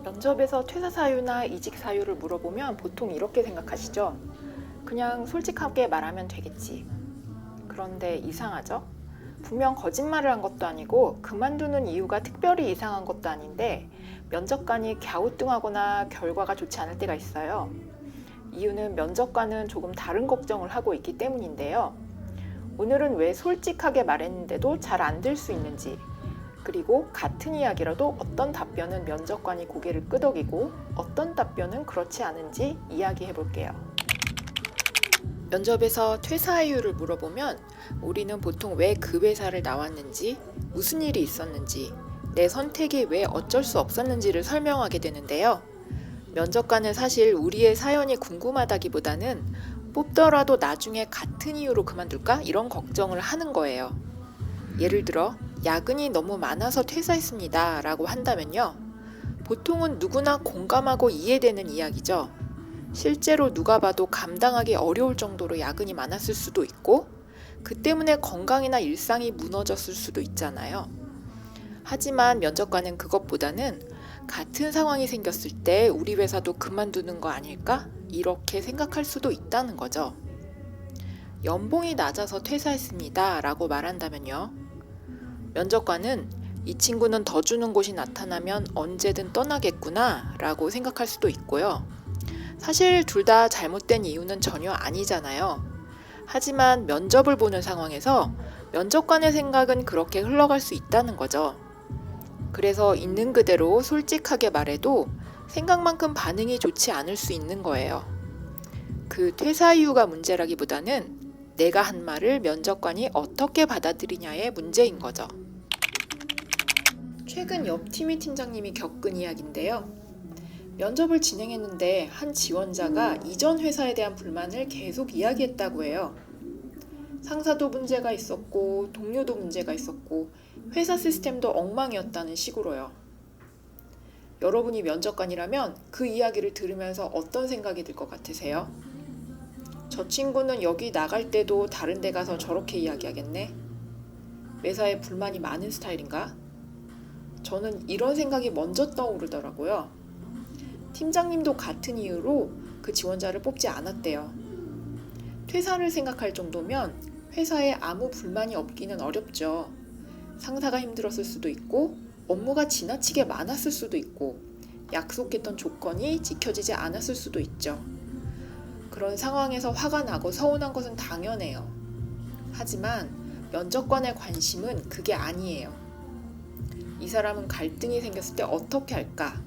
면접에서 퇴사 사유나 이직 사유를 물어보면 보통 이렇게 생각하시죠? 그냥 솔직하게 말하면 되겠지. 그런데 이상하죠? 분명 거짓말을 한 것도 아니고 그만두는 이유가 특별히 이상한 것도 아닌데 면접관이 갸우뚱하거나 결과가 좋지 않을 때가 있어요. 이유는 면접관은 조금 다른 걱정을 하고 있기 때문인데요. 오늘은 왜 솔직하게 말했는데도 잘 안 될 수 있는지, 그리고 같은 이야기라도 어떤 답변은 면접관이 고개를 끄덕이고 어떤 답변은 그렇지 않은지 이야기해 볼게요. 면접에서 퇴사 이유를 물어보면 우리는 보통 왜 그 회사를 나왔는지, 무슨 일이 있었는지, 내 선택이 왜 어쩔 수 없었는지를 설명하게 되는데요. 면접관은 사실 우리의 사연이 궁금하다기보다는 뽑더라도 나중에 같은 이유로 그만둘까? 이런 걱정을 하는 거예요. 예를 들어 야근이 너무 많아서 퇴사했습니다 라고 한다면요. 보통은 누구나 공감하고 이해되는 이야기죠. 실제로 누가 봐도 감당하기 어려울 정도로 야근이 많았을 수도 있고 그 때문에 건강이나 일상이 무너졌을 수도 있잖아요. 하지만 면접관은 그것보다는 같은 상황이 생겼을 때 우리 회사도 그만두는 거 아닐까? 이렇게 생각할 수도 있다는 거죠. 연봉이 낮아서 퇴사했습니다 라고 말한다면요. 면접관은 이 친구는 더 주는 곳이 나타나면 언제든 떠나겠구나 라고 생각할 수도 있고요. 사실 둘 다 잘못된 이유는 전혀 아니잖아요. 하지만 면접을 보는 상황에서 면접관의 생각은 그렇게 흘러갈 수 있다는 거죠. 그래서 있는 그대로 솔직하게 말해도 생각만큼 반응이 좋지 않을 수 있는 거예요. 그 퇴사 이유가 문제라기보다는 내가 한 말을 면접관이 어떻게 받아들이냐의 문제인 거죠. 최근 옆 팀의 팀장님이 겪은 이야기인데요. 면접을 진행했는데 한 지원자가 이전 회사에 대한 불만을 계속 이야기했다고 해요. 상사도 문제가 있었고 동료도 문제가 있었고 회사 시스템도 엉망이었다는 식으로요. 여러분이 면접관이라면 그 이야기를 들으면서 어떤 생각이 들 것 같으세요? 저 친구는 여기 나갈 때도 다른 데 가서 저렇게 이야기하겠네? 회사에 불만이 많은 스타일인가? 저는 이런 생각이 먼저 떠오르더라고요. 팀장님도 같은 이유로 그 지원자를 뽑지 않았대요. 퇴사를 생각할 정도면 회사에 아무 불만이 없기는 어렵죠. 상사가 힘들었을 수도 있고 업무가 지나치게 많았을 수도 있고 약속했던 조건이 지켜지지 않았을 수도 있죠. 그런 상황에서 화가 나고 서운한 것은 당연해요. 하지만 면접관의 관심은 그게 아니에요. 이 사람은 갈등이 생겼을 때 어떻게 할까?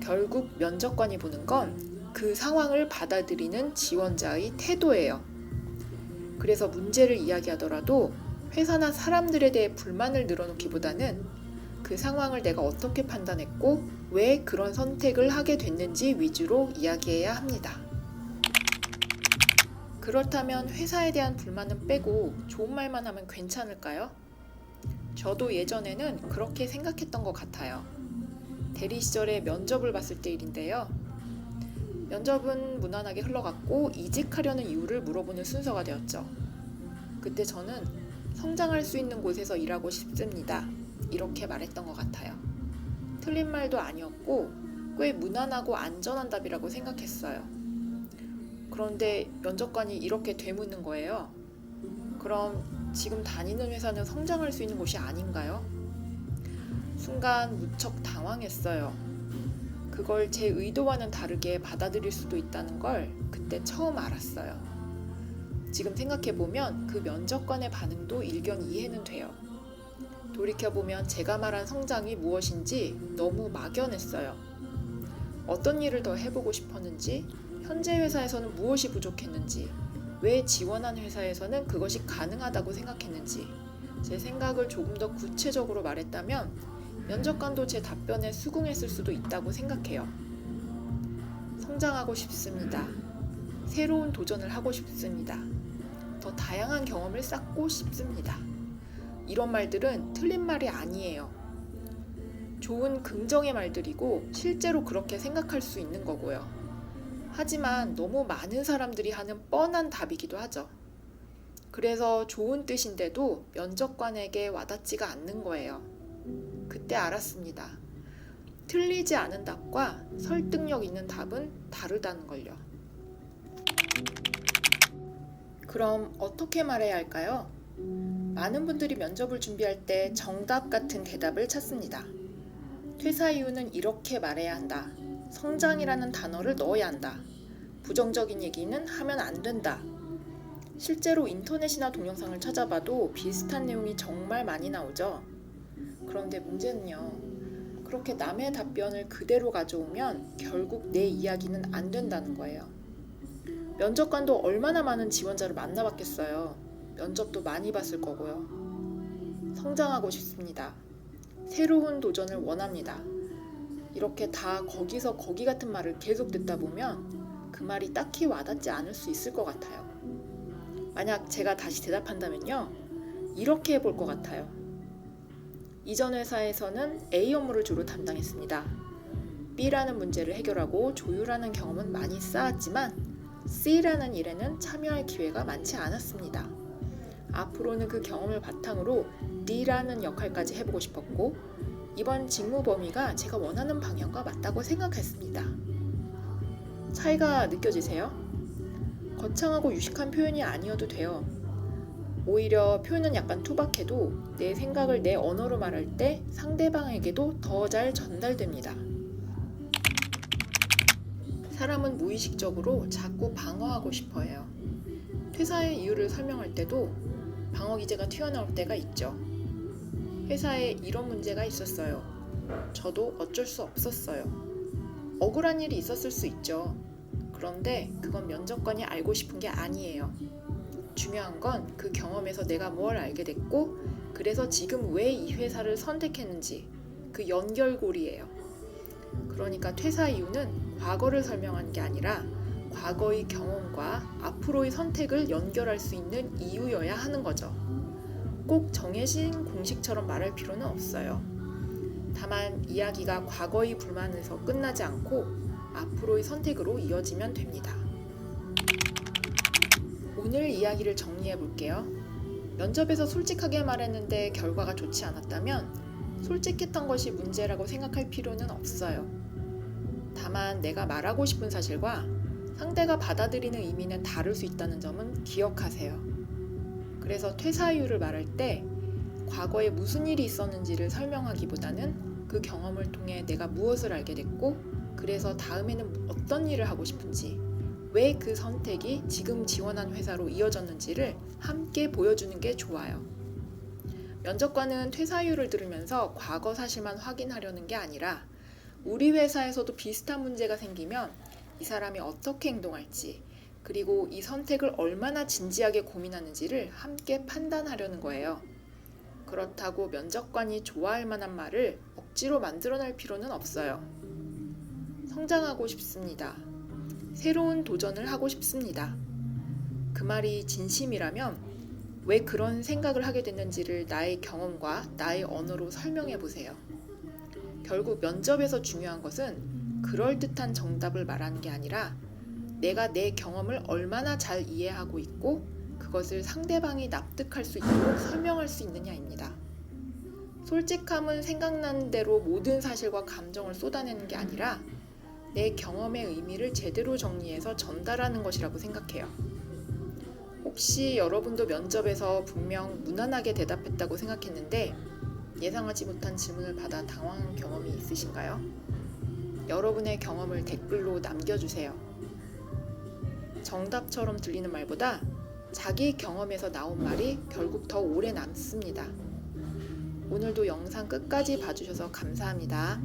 결국 면접관이 보는 건 그 상황을 받아들이는 지원자의 태도예요. 그래서 문제를 이야기하더라도 회사나 사람들에 대해 불만을 늘어놓기보다는 그 상황을 내가 어떻게 판단했고 왜 그런 선택을 하게 됐는지 위주로 이야기해야 합니다. 그렇다면 회사에 대한 불만은 빼고 좋은 말만 하면 괜찮을까요? 저도 예전에는 그렇게 생각했던 것 같아요. 대리 시절에 면접을 봤을 때 일인데요. 면접은 무난하게 흘러갔고 이직하려는 이유를 물어보는 순서가 되었죠. 그때 저는 성장할 수 있는 곳에서 일하고 싶습니다. 이렇게 말했던 것 같아요. 틀린 말도 아니었고 꽤 무난하고 안전한 답이라고 생각했어요. 그런데 면접관이 이렇게 되묻는 거예요. 그럼 지금 다니는 회사는 성장할 수 있는 곳이 아닌가요? 순간 무척 당황했어요. 그걸 제 의도와는 다르게 받아들일 수도 있다는 걸 그때 처음 알았어요. 지금 생각해보면 그 면접관의 반응도 일견 이해는 돼요. 돌이켜보면 제가 말한 성장이 무엇인지 너무 막연했어요. 어떤 일을 더 해보고 싶었는지, 현재 회사에서는 무엇이 부족했는지, 왜 지원한 회사에서는 그것이 가능하다고 생각했는지 제 생각을 조금 더 구체적으로 말했다면 면접관도 제 답변에 수긍했을 수도 있다고 생각해요. 성장하고 싶습니다. 새로운 도전을 하고 싶습니다. 더 다양한 경험을 쌓고 싶습니다. 이런 말들은 틀린 말이 아니에요. 좋은 긍정의 말들이고 실제로 그렇게 생각할 수 있는 거고요. 하지만 너무 많은 사람들이 하는 뻔한 답이기도 하죠. 그래서 좋은 뜻인데도 면접관에게 와닿지가 않는 거예요. 그때 알았습니다. 틀리지 않은 답과 설득력 있는 답은 다르다는 걸요. 그럼 어떻게 말해야 할까요? 많은 분들이 면접을 준비할 때 정답 같은 대답을 찾습니다. 퇴사 이유는 이렇게 말해야 한다. 성장이라는 단어를 넣어야 한다. 부정적인 얘기는 하면 안 된다. 실제로 인터넷이나 동영상을 찾아봐도 비슷한 내용이 정말 많이 나오죠. 그런데 문제는요. 그렇게 남의 답변을 그대로 가져오면 결국 내 이야기는 안 된다는 거예요. 면접관도 얼마나 많은 지원자를 만나봤겠어요. 면접도 많이 봤을 거고요. 성장하고 싶습니다. 새로운 도전을 원합니다. 이렇게 다 거기서 거기 같은 말을 계속 듣다 보면 그 말이 딱히 와닿지 않을 수 있을 것 같아요. 만약 제가 다시 대답한다면요. 이렇게 해볼 것 같아요. 이전 회사에서는 A 업무를 주로 담당했습니다. B라는 문제를 해결하고 조율하는 경험은 많이 쌓았지만 C라는 일에는 참여할 기회가 많지 않았습니다. 앞으로는 그 경험을 바탕으로 D라는 역할까지 해보고 싶었고 이번 직무 범위가 제가 원하는 방향과 맞다고 생각했습니다. 차이가 느껴지세요? 거창하고 유식한 표현이 아니어도 돼요. 오히려 표현은 약간 투박해도 내 생각을 내 언어로 말할 때 상대방에게도 더 잘 전달됩니다. 사람은 무의식적으로 자꾸 방어하고 싶어 해요. 퇴사의 이유를 설명할 때도 방어 기제가 튀어나올 때가 있죠. 회사에 이런 문제가 있었어요. 저도 어쩔 수 없었어요. 억울한 일이 있었을 수 있죠. 그런데 그건 면접관이 알고 싶은 게 아니에요. 중요한 건 그 경험에서 내가 뭘 알게 됐고 그래서 지금 왜 이 회사를 선택했는지 그 연결고리예요. 그러니까 퇴사 이유는 과거를 설명하는 게 아니라 과거의 경험과 앞으로의 선택을 연결할 수 있는 이유여야 하는 거죠. 꼭 정해진 공식처럼 말할 필요는 없어요. 다만 이야기가 과거의 불만에서 끝나지 않고 앞으로의 선택으로 이어지면 됩니다. 오늘 이야기를 정리해 볼게요. 면접에서 솔직하게 말했는데 결과가 좋지 않았다면 솔직했던 것이 문제라고 생각할 필요는 없어요. 다만 내가 말하고 싶은 사실과 상대가 받아들이는 의미는 다를 수 있다는 점은 기억하세요. 그래서 퇴사 이유를 말할 때 과거에 무슨 일이 있었는지를 설명하기보다는 그 경험을 통해 내가 무엇을 알게 됐고 그래서 다음에는 어떤 일을 하고 싶은지 왜 그 선택이 지금 지원한 회사로 이어졌는지를 함께 보여주는 게 좋아요. 면접관은 퇴사 이유를 들으면서 과거 사실만 확인하려는 게 아니라 우리 회사에서도 비슷한 문제가 생기면 이 사람이 어떻게 행동할지 그리고 이 선택을 얼마나 진지하게 고민하는지를 함께 판단하려는 거예요. 그렇다고 면접관이 좋아할 만한 말을 억지로 만들어낼 필요는 없어요. 성장하고 싶습니다. 새로운 도전을 하고 싶습니다. 그 말이 진심이라면 왜 그런 생각을 하게 됐는지를 나의 경험과 나의 언어로 설명해 보세요. 결국 면접에서 중요한 것은 그럴듯한 정답을 말하는 게 아니라 내가 내 경험을 얼마나 잘 이해하고 있고 그것을 상대방이 납득할 수 있도록 설명할 수 있느냐입니다. 솔직함은 생각나는 대로 모든 사실과 감정을 쏟아내는 게 아니라 내 경험의 의미를 제대로 정리해서 전달하는 것이라고 생각해요. 혹시 여러분도 면접에서 분명 무난하게 대답했다고 생각했는데 예상하지 못한 질문을 받아 당황한 경험이 있으신가요? 여러분의 경험을 댓글로 남겨주세요. 정답처럼 들리는 말보다 자기 경험에서 나온 말이 결국 더 오래 남습니다. 오늘도 영상 끝까지 봐주셔서 감사합니다.